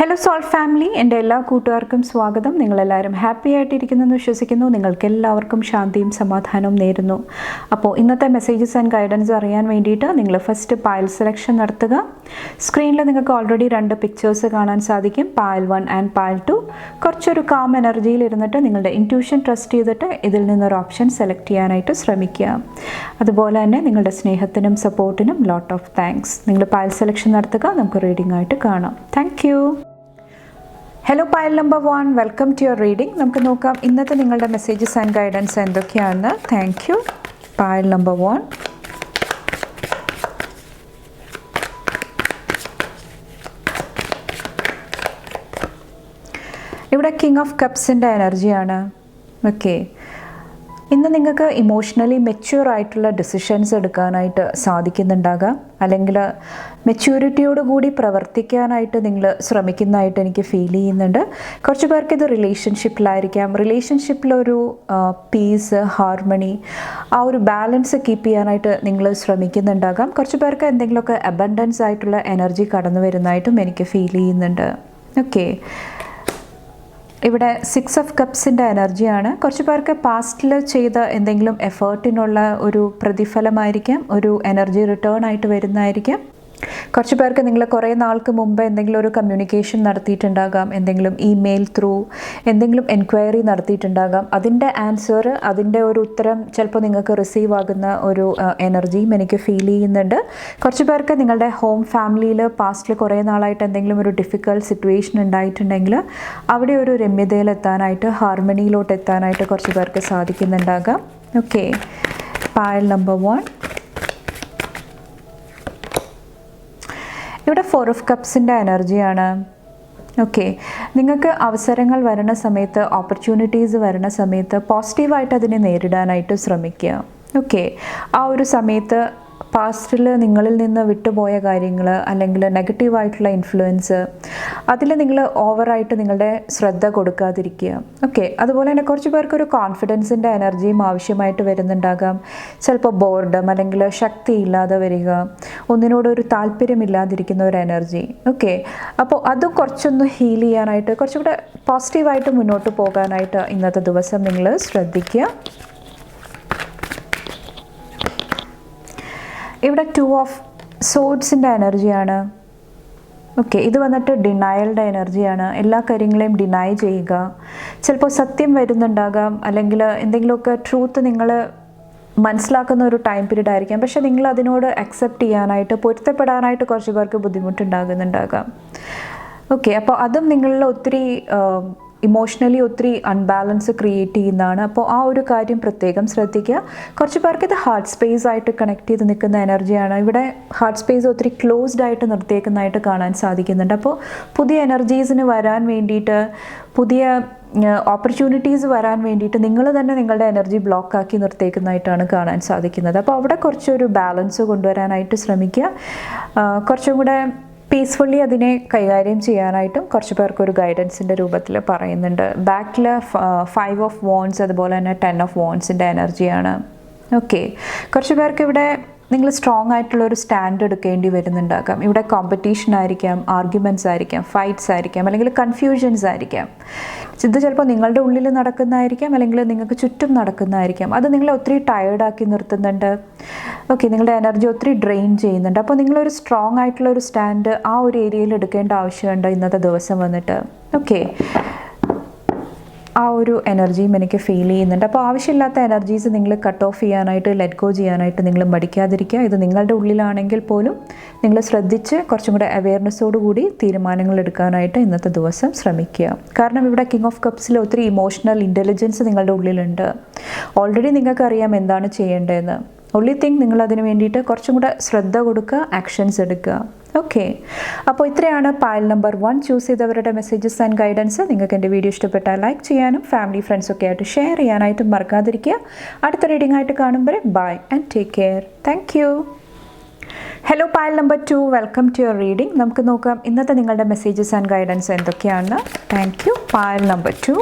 Hello soul family, എൻ്റെ എല്ലാ കൂട്ടുകാർക്കും സ്വാഗതം. നിങ്ങളെല്ലാവരും ഹാപ്പി ആയിട്ടിരിക്കുന്നെന്ന് വിശ്വസിക്കുന്നു. നിങ്ങൾക്ക് എല്ലാവർക്കും ശാന്തിയും സമാധാനവും നേരുന്നു. അപ്പോൾ ഇന്നത്തെ മെസ്സേജസ് ആൻഡ് ഗൈഡൻസ് അറിയാൻ വേണ്ടിയിട്ട് നിങ്ങൾ ഫസ്റ്റ് പായൽ സെലക്ഷൻ നടത്തുക. സ്ക്രീനിൽ നിങ്ങൾക്ക് ഓൾറെഡി 2 പിക്ചേഴ്സ് കാണാൻ സാധിക്കും, പായൽ 1 ആൻഡ് പായൽ 2. കുറച്ചൊരു കാം എനർജിയിൽ ഇരുന്നിട്ട് നിങ്ങളുടെ ഇൻറ്റ്യൂഷൻ ട്രസ്റ്റ് ചെയ്തിട്ട് ഇതിൽ നിന്നൊരു ഓപ്ഷൻ സെലക്ട് ചെയ്യാനായിട്ട് ശ്രമിക്കുക. അതുപോലെ തന്നെ നിങ്ങളുടെ സ്നേഹത്തിനും സപ്പോർട്ടിനും ലോട്ട് ഓഫ് താങ്ക്സ്. നിങ്ങൾ പായൽ സെലക്ഷൻ നടത്തുക, നമുക്ക് റീഡിംഗ് ആയിട്ട് കാണാം. Thank you. Hello pile number 1, welcome to your reading. നമുക്ക് നോക്കാം ഇന്നത്തെ നിങ്ങളുടെ മെസ്സേജസ് ആൻഡ് ഗൈഡൻസ് എന്തൊക്കെയാണെന്ന്. Thank you. Pile number 1. ഇവിടെ കിങ് ഓഫ് കപ്സിൻ്റെ എനർജിയാണ്. ഓക്കെ, ഇന്ന് നിങ്ങൾക്ക് ഇമോഷണലി മെച്യൂർ ആയിട്ടുള്ള ഡിസിഷൻസ് എടുക്കാനായിട്ട് സാധിക്കുന്നുണ്ടാകാം, അല്ലെങ്കിൽ മെച്യൂരിറ്റിയോട് കൂടി പ്രവർത്തിക്കാനായിട്ട് നിങ്ങൾ ശ്രമിക്കുന്നതായിട്ട് എനിക്ക് ഫീൽ ചെയ്യുന്നുണ്ട്. കുറച്ച് പേർക്ക് ഇത് റിലേഷൻഷിപ്പിലായിരിക്കാം. റിലേഷൻഷിപ്പിലൊരു പീസ്, ഹാർമണി, ആ ഒരു ബാലൻസ് കീപ്പ് ചെയ്യാനായിട്ട് നിങ്ങൾ ശ്രമിക്കുന്നുണ്ടാകാം. കുറച്ച് പേർക്ക് എന്തെങ്കിലുമൊക്കെ അബണ്ടൻസ് ആയിട്ടുള്ള എനർജി കടന്നു വരുന്നതായിട്ടും എനിക്ക് ഫീൽ ചെയ്യുന്നുണ്ട്. ഓക്കെ, ഇവിടെ 6 ഓഫ് കപ്സിൻ്റെ എനർജിയാണ്. കുറച്ച് പേർക്ക് പാസ്റ്റിൽ ചെയ്ത എന്തെങ്കിലും എഫേർട്ടിനുള്ള ഒരു പ്രതിഫലമായിരിക്കാം, ഒരു എനർജി റിട്ടേൺ ആയിട്ട് വരുന്നതായിരിക്കാം. കുറച്ച് പേർക്ക് നിങ്ങൾ കുറേ നാൾക്ക് മുമ്പ് എന്തെങ്കിലും ഒരു കമ്മ്യൂണിക്കേഷൻ നടത്തിയിട്ടുണ്ടാകാം, എന്തെങ്കിലും ഇമെയിൽ ത്രൂ എന്തെങ്കിലും എൻക്വയറി നടത്തിയിട്ടുണ്ടാകാം. അതിൻ്റെ ആൻസർ, അതിൻ്റെ ഒരു ഉത്തരം ചിലപ്പോൾ നിങ്ങൾക്ക് റിസീവ് ആകുന്ന ഒരു എനർജിയും എനിക്ക് ഫീൽ ചെയ്യുന്നുണ്ട്. കുറച്ച് പേർക്ക് നിങ്ങളുടെ ഹോം ഫാമിലിയിൽ പാസ്റ്റിൽ കുറേ നാളായിട്ട് എന്തെങ്കിലും ഒരു ഡിഫിക്കൽട്ട് സിറ്റുവേഷൻ ഉണ്ടായിട്ടുണ്ടെങ്കിൽ അവിടെ ഒരു രമ്യതയിലെത്താനായിട്ട്, ഹാർമണിയിലോട്ട് എത്താനായിട്ട് കുറച്ച് പേർക്ക് സാധിക്കുന്നുണ്ടാകാം. Okay, pile number 1. ഇവിടെ 4 ഓഫ് കപ്സിൻ്റെ എനർജിയാണ്. ഓക്കെ, നിങ്ങൾക്ക് അവസരങ്ങൾ വരുന്ന സമയത്ത്, ഓപ്പർച്യൂണിറ്റീസ് വരുന്ന സമയത്ത് പോസിറ്റീവായിട്ട് അതിനെ നേരിടാനായിട്ട് ശ്രമിക്കുക. ഓക്കെ, ആ ഒരു സമയത്ത് പാസ്റ്റിൽ നിങ്ങളിൽ നിന്ന് വിട്ടുപോയ കാര്യങ്ങൾ, അല്ലെങ്കിൽ നെഗറ്റീവായിട്ടുള്ള ഇൻഫ്ലുവൻസ്, അതിൽ നിങ്ങൾ ഓവറായിട്ട് നിങ്ങളുടെ ശ്രദ്ധ കൊടുക്കാതിരിക്കുക. ഓക്കെ, അതുപോലെ തന്നെ കുറച്ച് പേർക്ക് ഒരു കോൺഫിഡൻസിൻ്റെ എനർജിയും ആവശ്യമായിട്ട് വരുന്നുണ്ടാകാം. ചിലപ്പോൾ ബോർഡം, അല്ലെങ്കിൽ ശക്തിയില്ലാതെ വരിക, ഒന്നിനോടൊരു താല്പര്യമില്ലാതിരിക്കുന്ന ഒരു എനർജി. ഓക്കെ, അപ്പോൾ അതും കുറച്ചൊന്ന് ഹീൽ ചെയ്യാനായിട്ട്, കുറച്ചുകൂടെ പോസിറ്റീവായിട്ട് മുന്നോട്ട് പോകാനായിട്ട് ഇന്നത്തെ ദിവസം നിങ്ങൾ ശ്രദ്ധിക്കുക. ഇവിടെ 2 ഓഫ് സോഡ്സിൻ്റെ എനർജിയാണ്. ഓക്കെ, ഇത് വന്നിട്ട് ഡിനയലുടെ എനർജിയാണ്. എല്ലാ കാര്യങ്ങളെയും ഡിനൈ ചെയ്യുക. ചിലപ്പോൾ സത്യം വരുന്നുണ്ടാകാം, അല്ലെങ്കിൽ എന്തെങ്കിലുമൊക്കെ ട്രൂത്ത് നിങ്ങൾ മനസ്സിലാക്കുന്ന ഒരു ടൈം പീരീഡ് ആയിരിക്കാം, പക്ഷേ നിങ്ങൾ അതിനോട് അക്സെപ്റ്റ് ചെയ്യാനായിട്ട്, പൊരുത്തപ്പെടാനായിട്ട് കുറച്ച് പേർക്ക് ബുദ്ധിമുട്ടുണ്ടാകുന്നുണ്ടാകാം. ഓക്കെ, അപ്പോൾ അതും നിങ്ങളിൽ ഒത്തിരി ഇമോഷണലി ഒത്തിരി അൺബാലൻസ് ക്രിയേറ്റ് ചെയ്യുന്നതാണ്. അപ്പോൾ ആ ഒരു കാര്യം പ്രത്യേകം ശ്രദ്ധിക്കുക. കുറച്ച് പേർക്ക് ഇത് ഹാർട്ട് സ്പേസ് ആയിട്ട് കണക്ട് ചെയ്ത് നിൽക്കുന്ന എനർജിയാണ്. ഇവിടെ ഹാർട്ട് സ്പേസ് ഒത്തിരി ക്ലോസ്ഡ് ആയിട്ട് നിർത്തിയേക്കുന്നതായിട്ട് കാണാൻ സാധിക്കുന്നുണ്ട്. അപ്പോൾ പുതിയ എനർജീസിന് വരാൻ വേണ്ടിയിട്ട്, പുതിയ ഓപ്പർച്യൂണിറ്റീസ് വരാൻ വേണ്ടിയിട്ട് നിങ്ങൾ തന്നെ നിങ്ങളുടെ എനർജി ബ്ലോക്കാക്കി നിർത്തിയേക്കുന്നതായിട്ടാണ് കാണാൻ സാധിക്കുന്നത്. അപ്പോൾ അവിടെ കുറച്ചൊരു ബാലൻസ് കൊണ്ടുവരാനായിട്ട് ശ്രമിക്കുക. കുറച്ചും കൂടെ പീസ്ഫുള്ളി അതിനെ കൈകാര്യം ചെയ്യാനായിട്ടും കുറച്ച് പേർക്കൊരു ഗൈഡൻസിൻ്റെ രൂപത്തിൽ പറയുന്നുണ്ട്. ബാക്കിൽ 5 ഓഫ് വോൺസ്, അതുപോലെ തന്നെ 10 ഓഫ് വോൺസിൻ്റെ എനർജിയാണ്. ഓക്കെ, കുറച്ച് പേർക്ക് ഇവിടെ നിങ്ങൾ സ്ട്രോങ് ആയിട്ടുള്ളൊരു സ്റ്റാൻഡ് എടുക്കേണ്ടി വരുന്നുണ്ടാകാം. ഇവിടെ കോമ്പറ്റീഷൻ ആയിരിക്കാം, ആർഗ്യുമെൻറ്റ്സ് ആയിരിക്കാം, ഫൈറ്റ്സ് ആയിരിക്കാം, അല്ലെങ്കിൽ കൺഫ്യൂഷൻസ് ആയിരിക്കാം. ഇത് ചിലപ്പോൾ നിങ്ങളുടെ ഉള്ളിൽ നടക്കുന്നതായിരിക്കാം, അല്ലെങ്കിൽ നിങ്ങൾക്ക് ചുറ്റും നടക്കുന്നതായിരിക്കാം. അത് നിങ്ങളെ ഒത്തിരി ടയേർഡാക്കി നിർത്തുന്നുണ്ട്. ഓക്കെ, നിങ്ങളുടെ എനർജി ഒത്തിരി ഡ്രെയിൻ ചെയ്യുന്നുണ്ട്. അപ്പോൾ നിങ്ങളൊരു സ്ട്രോങ് ആയിട്ടുള്ള ഒരു സ്റ്റാൻഡ് ആ ഒരു ഏരിയയിൽ എടുക്കേണ്ട ആവശ്യമുണ്ട് ഇന്നത്തെ ദിവസം വന്നിട്ട്. ഓക്കെ, ആ ഒരു എനർജിയും എനിക്ക് ഫീൽ ചെയ്യുന്നുണ്ട്. അപ്പോൾ ആവശ്യമില്ലാത്ത എനർജീസ് നിങ്ങൾ കട്ട് ഓഫ് ചെയ്യാനായിട്ട്, ലെറ്റ് ഗോ ചെയ്യാനായിട്ട് നിങ്ങൾ മടിക്കാതിരിക്കുക. ഇത് നിങ്ങളുടെ ഉള്ളിലാണെങ്കിൽ പോലും നിങ്ങൾ ശ്രദ്ധിച്ച് കുറച്ചും കൂടെ അവെയർനെസ്സോടുകൂടി തീരുമാനങ്ങൾ എടുക്കാനായിട്ട് ഇന്നത്തെ ദിവസം ശ്രമിക്കുക. കാരണം ഇവിടെ കിങ് ഓഫ് കപ്സിൽ ഒത്തിരി ഇമോഷണൽ ഇൻ്റലിജൻസ് നിങ്ങളുടെ ഉള്ളിലുണ്ട്. ഓൾറെഡി നിങ്ങൾക്കറിയാം എന്താണ് ചെയ്യേണ്ടതെന്ന്. ഒൺലി തിങ് നിങ്ങൾ അതിന് വേണ്ടിയിട്ട് കുറച്ചും കൂടെ ശ്രദ്ധ കൊടുക്കുക, ആക്ഷൻസ് എടുക്കുക. ഓക്കെ, അപ്പോൾ ഇത്രയാണ് പൈൽ നമ്പർ 1 ചൂസ് ചെയ്തവരുടെ മെസ്സേജസ് ആൻഡ് ഗൈഡൻസ്. നിങ്ങൾക്ക് എൻ്റെ വീഡിയോ ഇഷ്ടപ്പെട്ടാൽ ലൈക്ക് ചെയ്യാനും ഫാമിലി ഫ്രണ്ട്സൊക്കെ ആയിട്ട് ഷെയർ ചെയ്യാനായിട്ടും മറക്കാതിരിക്കുക. അടുത്ത റീഡിംഗ് ആയിട്ട് കാണുമ്പോൾ bye and take care. Thank you. Hello pile number 2, welcome to your reading. നമുക്ക് നോക്കാം ഇന്നത്തെ നിങ്ങളുടെ മെസ്സേജസ് ആൻഡ് ഗൈഡൻസ് എന്തൊക്കെയാണ്. Thank you. Pile number 2.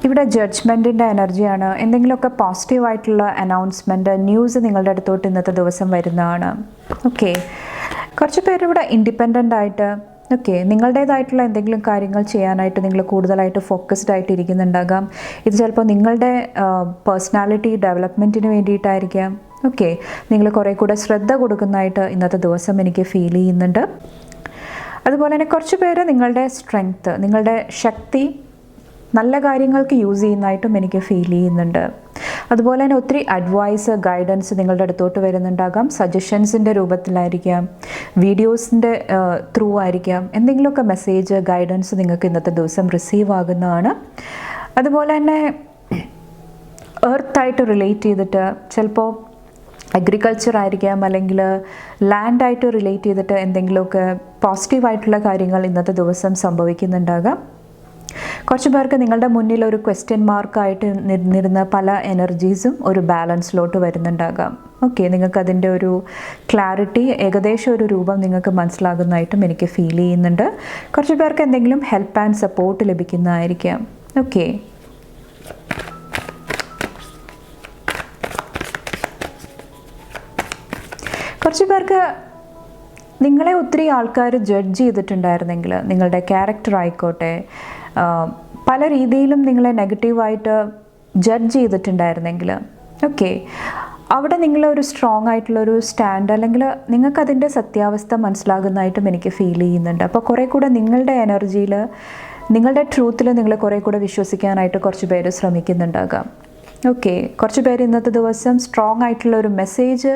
ഇവിടെ ജഡ്ജ്മെൻറ്റിൻ്റെ എനർജിയാണ്. എന്തെങ്കിലുമൊക്കെ പോസിറ്റീവായിട്ടുള്ള അനൗൺസ്മെൻറ്റ്, ന്യൂസ് നിങ്ങളുടെ അടുത്തോട്ട് ഇന്നത്തെ ദിവസം വരുന്നതാണ്. ഓക്കെ, കുറച്ച് പേരിവിടെ ഇൻഡിപെൻഡൻ്റ് ആയിട്ട് നിങ്ങളുടേതായിട്ടുള്ള എന്തെങ്കിലും കാര്യങ്ങൾ ചെയ്യാനായിട്ട് നിങ്ങൾ കൂടുതലായിട്ട് ഫോക്കസ്ഡ് ആയിട്ട് ഇരിക്കുന്നുണ്ടാകാം. ഇത് ചിലപ്പോൾ നിങ്ങളുടെ പേഴ്സണാലിറ്റി ഡെവലപ്മെൻറ്റിന് വേണ്ടിയിട്ടായിരിക്കാം. നിങ്ങൾ കുറേ കൂടെ ശ്രദ്ധ കൊടുക്കുന്നതായിട്ട് ഇന്നത്തെ ദിവസം എനിക്ക് ഫീൽ ചെയ്യുന്നുണ്ട്. അതുപോലെ തന്നെ കുറച്ച് പേര് നിങ്ങളുടെ സ്ട്രെങ്ത്ത്, നിങ്ങളുടെ ശക്തി നല്ല കാര്യങ്ങൾക്ക് യൂസ് ചെയ്യുന്നതായിട്ടും എനിക്ക് ഫീൽ ചെയ്യുന്നുണ്ട്. അതുപോലെ തന്നെ ഒത്തിരി അഡ്വൈസ്, ഗൈഡൻസ് നിങ്ങളുടെ അടുത്തോട്ട് വരുന്നുണ്ടാകാം. സജഷൻസിൻ്റെ രൂപത്തിലായിരിക്കാം, വീഡിയോസിൻ്റെ ത്രൂ ആയിരിക്കാം. എന്തെങ്കിലുമൊക്കെ മെസ്സേജ്, ഗൈഡൻസ് നിങ്ങൾക്ക് ഇന്നത്തെ ദിവസം റിസീവ് ആകുന്നതാണ്. അതുപോലെ തന്നെ എർത്തായിട്ട് റിലേറ്റ് ചെയ്തിട്ട് ചിലപ്പോൾ അഗ്രികൾച്ചർ ആയിരിക്കാം, അല്ലെങ്കിൽ ലാൻഡായിട്ട് റിലേറ്റ് ചെയ്തിട്ട് എന്തെങ്കിലുമൊക്കെ പോസിറ്റീവായിട്ടുള്ള കാര്യങ്ങൾ ഇന്നത്തെ ദിവസം സംഭവിക്കുന്നുണ്ടാകാം. കുറച്ച് പേർക്ക് നിങ്ങളുടെ മുന്നിൽ ഒരു ക്വസ്റ്റ്യൻ മാർക്കായിട്ട് നിന്നിരുന്ന പല എനർജീസും ഒരു ബാലൻസിലോട്ട് വരുന്നുണ്ടാകാം. നിങ്ങൾക്ക് അതിൻ്റെ ഒരു ക്ലാരിറ്റി, ഏകദേശം ഒരു രൂപം നിങ്ങൾക്ക് മനസ്സിലാകുന്നതായിട്ടും എനിക്ക് ഫീൽ ചെയ്യുന്നുണ്ട്. കുറച്ച് പേർക്ക് എന്തെങ്കിലും ഹെൽപ്പ് ആൻഡ് സപ്പോർട്ട് ലഭിക്കുന്നതായിരിക്കാം. കുറച്ച് പേർക്ക് നിങ്ങളെ ഒത്തിരി ആൾക്കാർ ജഡ്ജ് ചെയ്തിട്ടുണ്ടായിരുന്നെങ്കിൽ, നിങ്ങളുടെ ക്യാരക്ടർ ആയിക്കോട്ടെ, പല രീതിയിലും നിങ്ങളെ നെഗറ്റീവായിട്ട് ജഡ്ജ് ചെയ്തിട്ടുണ്ടായിരുന്നെങ്കിൽ, അവിടെ നിങ്ങളൊരു സ്ട്രോങ് ആയിട്ടുള്ളൊരു സ്റ്റാൻഡ്, അല്ലെങ്കിൽ നിങ്ങൾക്കതിൻ്റെ സത്യാവസ്ഥ മനസ്സിലാകുന്നതായിട്ടും എനിക്ക് ഫീൽ ചെയ്യുന്നുണ്ട്. അപ്പോൾ കുറേ കൂടെ നിങ്ങളുടെ എനർജിയിൽ, നിങ്ങളുടെ ട്രൂത്തിൽ നിങ്ങൾ കുറേ കൂടെ വിശ്വസിക്കാനായിട്ട് കുറച്ച് പേര് ശ്രമിക്കുന്നുണ്ടാകാം. കുറച്ച് പേര് ഇന്നത്തെ ദിവസം സ്ട്രോങ് ആയിട്ടുള്ള ഒരു മെസ്സേജ്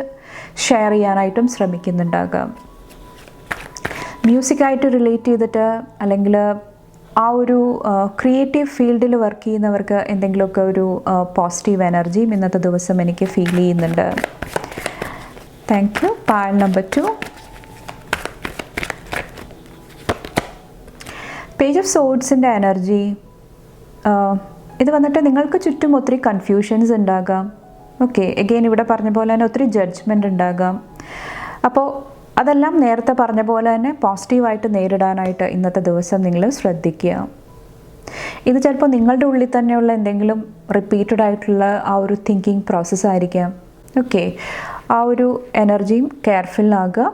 ഷെയർ ചെയ്യാനായിട്ടും ശ്രമിക്കുന്നുണ്ടാകാം. മ്യൂസിക്കായിട്ട് റിലേറ്റ് ചെയ്തിട്ട്, അല്ലെങ്കിൽ ആ ഒരു ക്രിയേറ്റീവ് ഫീൽഡിൽ വർക്ക് ചെയ്യുന്നവർക്ക് എന്തെങ്കിലുമൊക്കെ ഒരു പോസിറ്റീവ് എനർജിയും ഇന്നത്തെ ദിവസം എനിക്ക് ഫീൽ ചെയ്യുന്നുണ്ട്. Thank you. പാൽ നമ്പർ 2, പേജ് ഓഫ് സോഡ്സിൻ്റെ എനർജി. ഇത് വന്നിട്ട് നിങ്ങൾക്ക് ചുറ്റും ഒത്തിരി കൺഫ്യൂഷൻസ് ഉണ്ടാകാം. എഗെയിൻ ഇവിടെ പറഞ്ഞ പോലെ തന്നെ ഒത്തിരി ജഡ്ജ്മെൻ്റ് ഉണ്ടാകാം. അപ്പോൾ അതെല്ലാം നേരത്തെ പറഞ്ഞ പോലെ തന്നെ പോസിറ്റീവായിട്ട് നേരിടാനായിട്ട് ഇന്നത്തെ ദിവസം നിങ്ങൾ ശ്രദ്ധിക്കുക. ഇത് ചിലപ്പോൾ നിങ്ങളുടെ ഉള്ളിൽ തന്നെയുള്ള എന്തെങ്കിലും റിപ്പീറ്റഡ് ആയിട്ടുള്ള ആ ഒരു തിങ്കിങ് പ്രോസസ്സായിരിക്കാം. ആ ഒരു എനർജിയും കെയർഫുള്ളാകുക.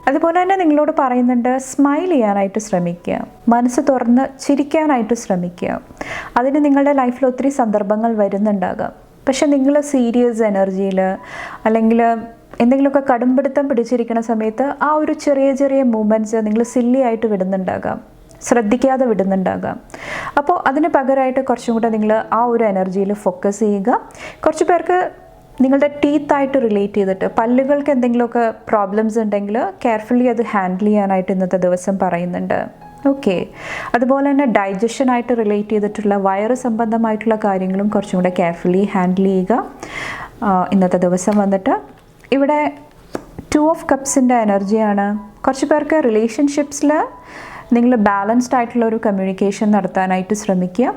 അതുപോലെ തന്നെ നിങ്ങളോട് പറയുന്നുണ്ട്, സ്മൈൽ ചെയ്യാനായിട്ട് ശ്രമിക്കുക, മനസ്സ് തുറന്ന് ചിരിക്കാനായിട്ട് ശ്രമിക്കുക. അതിന് നിങ്ങളുടെ ലൈഫിൽ ഒത്തിരി സന്ദർഭങ്ങൾ വരുന്നുണ്ടാകാം. പക്ഷെ നിങ്ങൾ സീരിയസ് എനർജിയിൽ, അല്ലെങ്കിൽ എന്തെങ്കിലുമൊക്കെ കടുംപിടുത്തം പിടിച്ചിരിക്കുന്ന സമയത്ത് ആ ഒരു ചെറിയ ചെറിയ മൂമെൻറ്റ്സ് നിങ്ങൾ സില്ലി ആയിട്ട് വിടുന്നുണ്ടാകാം, ശ്രദ്ധിക്കാതെ വിടുന്നുണ്ടാകാം. അപ്പോൾ അതിന് പകരമായിട്ട് കുറച്ചും കൂടെ നിങ്ങൾ ആ ഒരു എനർജിയിൽ ഫോക്കസ് ചെയ്യുക. കുറച്ച് പേർക്ക് നിങ്ങളുടെ ടീത്തായിട്ട് റിലേറ്റ് ചെയ്തിട്ട് പല്ലുകൾക്ക് എന്തെങ്കിലുമൊക്കെ പ്രോബ്ലംസ് ഉണ്ടെങ്കിൽ കെയർഫുള്ളി അത് ഹാൻഡിൽ ചെയ്യാനായിട്ട് ഇന്നത്തെ ദിവസം പറയുന്നുണ്ട്. അതുപോലെ തന്നെ ഡൈജഷനായിട്ട് റിലേറ്റ് ചെയ്തിട്ടുള്ള വയറ് സംബന്ധമായിട്ടുള്ള കാര്യങ്ങളും കുറച്ചും കൂടെ കെയർഫുള്ളി ഹാൻഡിൽ ചെയ്യുക ഇന്നത്തെ ദിവസം. വന്നിട്ട് ഇവിടെ 2 ഓഫ് കപ്സിൻ്റെ എനർജിയാണ്. കുറച്ച് പേർക്ക് റിലേഷൻഷിപ്സിൽ നിങ്ങൾ ബാലൻസ്ഡ് ആയിട്ടുള്ള ഒരു കമ്മ്യൂണിക്കേഷൻ നടത്താനായിട്ട് ശ്രമിക്കുക.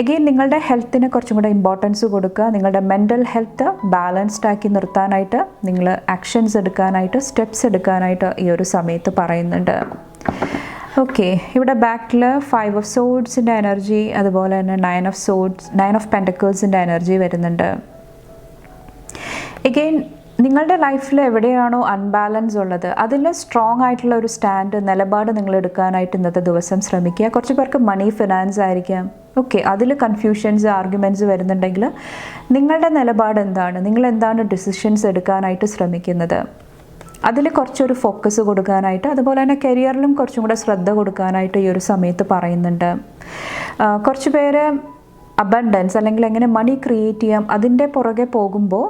എഗെയിൻ നിങ്ങളുടെ ഹെൽത്തിന് കുറച്ചും കൂടെ ഇമ്പോർട്ടൻസ് കൊടുക്കുക. നിങ്ങളുടെ മെൻ്റൽ ഹെൽത്ത് ബാലൻസ്ഡ് ആക്കി നിർത്താനായിട്ട് നിങ്ങൾ ആക്ഷൻസ് എടുക്കാനായിട്ട്, സ്റ്റെപ്സ് എടുക്കാനായിട്ട് ഈ ഒരു സമയത്ത് പറയുന്നുണ്ട്. ഇവിടെ ബാക്കിൽ 5 ഓഫ് സോഡ്സിൻ്റെ എനർജി, അതുപോലെ തന്നെ 9 ഓഫ് പെൻറ്റക്കിൾസിൻ്റെ എനർജി വരുന്നുണ്ട്. എഗെയിൻ നിങ്ങളുടെ ലൈഫിൽ എവിടെയാണോ അൺബാലൻസ് ഉള്ളത് അതിൽ സ്ട്രോങ് ആയിട്ടുള്ള ഒരു സ്റ്റാൻഡ്, നിലപാട് നിങ്ങൾ എടുക്കാനായിട്ട് ഇന്നത്തെ ദിവസം ശ്രമിക്കുക. കുറച്ച് പേർക്ക് മണി, ഫിനാൻസ് ആയിരിക്കാം. അതിൽ കൺഫ്യൂഷൻസ്, ആർഗ്യുമെൻറ്റ്സ് വരുന്നുണ്ടെങ്കിൽ നിങ്ങളുടെ നിലപാട് എന്താണ്, നിങ്ങൾ എന്താണ് ഡിസിഷൻസ് എടുക്കാനായിട്ട് ശ്രമിക്കുന്നത്, അതിൽ കുറച്ചൊരു ഫോക്കസ് കൊടുക്കാനായിട്ട്, അതുപോലെ തന്നെ കരിയറിലും കുറച്ചും കൂടെ ശ്രദ്ധ കൊടുക്കാനായിട്ട് ഈ ഒരു സമയത്ത് പറയുന്നുണ്ട്. കുറച്ച് പേര് അബണ്ടൻസ്, അല്ലെങ്കിൽ എങ്ങനെ മണി ക്രിയേറ്റ് ചെയ്യാം, അതിൻ്റെ പുറകെ പോകുമ്പോൾ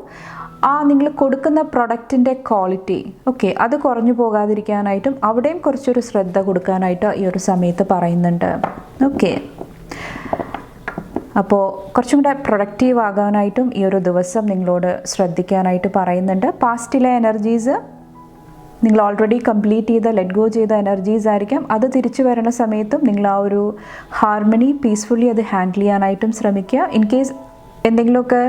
നിങ്ങൾ കൊടുക്കുന്ന പ്രൊഡക്റ്റിൻ്റെ ക്വാളിറ്റി അത് കുറഞ്ഞു പോകാതിരിക്കാനായിട്ടും അവിടെയും കുറച്ചൊരു ശ്രദ്ധ കൊടുക്കാനായിട്ട് ഈ ഒരു സമയത്ത് പറയുന്നുണ്ട്. അപ്പോൾ കുറച്ചും കൂടെ പ്രൊഡക്റ്റീവ് ആകാനായിട്ടും ഈ ഒരു ദിവസം നിങ്ങളോട് ശ്രദ്ധിക്കാനായിട്ട് പറയുന്നുണ്ട്. പാസ്റ്റിലെ എനർജീസ് നിങ്ങൾ ഓൾറെഡി കംപ്ലീറ്റ് ചെയ്ത, ലെറ്റ് ഗോ ചെയ്ത എനർജീസ് ആയിരിക്കാം. അത് തിരിച്ചു വരുന്ന സമയത്തും നിങ്ങൾ ആ ഒരു ഹാർമണി, പീസ്ഫുള്ളി അത് ഹാൻഡിൽ ചെയ്യാനായിട്ടും ശ്രമിക്കുക. ഇൻ കേസ് എന്തെങ്കിലുമൊക്കെ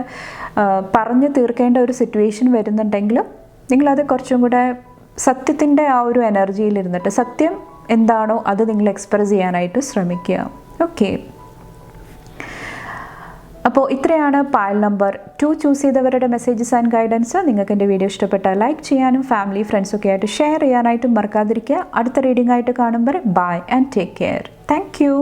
പറഞ്ഞു തീർക്കേണ്ട ഒരു സിറ്റുവേഷൻ വരുന്നുണ്ടെങ്കിൽ നിങ്ങളത് കുറച്ചും കൂടെ സത്യത്തിൻ്റെ ആ ഒരു എനർജിയിലിരുന്നിട്ട് സത്യം എന്താണോ അത് നിങ്ങൾ എക്സ്പ്രസ് ചെയ്യാനായിട്ട് ശ്രമിക്കുക. അപ്പോൾ ഇത്രയാണ് പൈൽ നമ്പർ 2 ചൂസ് ചെയ്തവരുടെ മെസ്സേജസ് ആൻഡ് ഗൈഡൻസ്. നിങ്ങൾക്ക് എൻ്റെ വീഡിയോ ഇഷ്ടപ്പെട്ടാൽ ലൈക്ക് ചെയ്യാനും ഫാമിലി ഫ്രണ്ട്സൊക്കെ ആയിട്ട് ഷെയർ ചെയ്യാനായിട്ടും മറക്കാതിരിക്കുക. അടുത്ത റീഡിംഗ് ആയിട്ട് കാണുമ്പോൾ bye and take care. Thank U.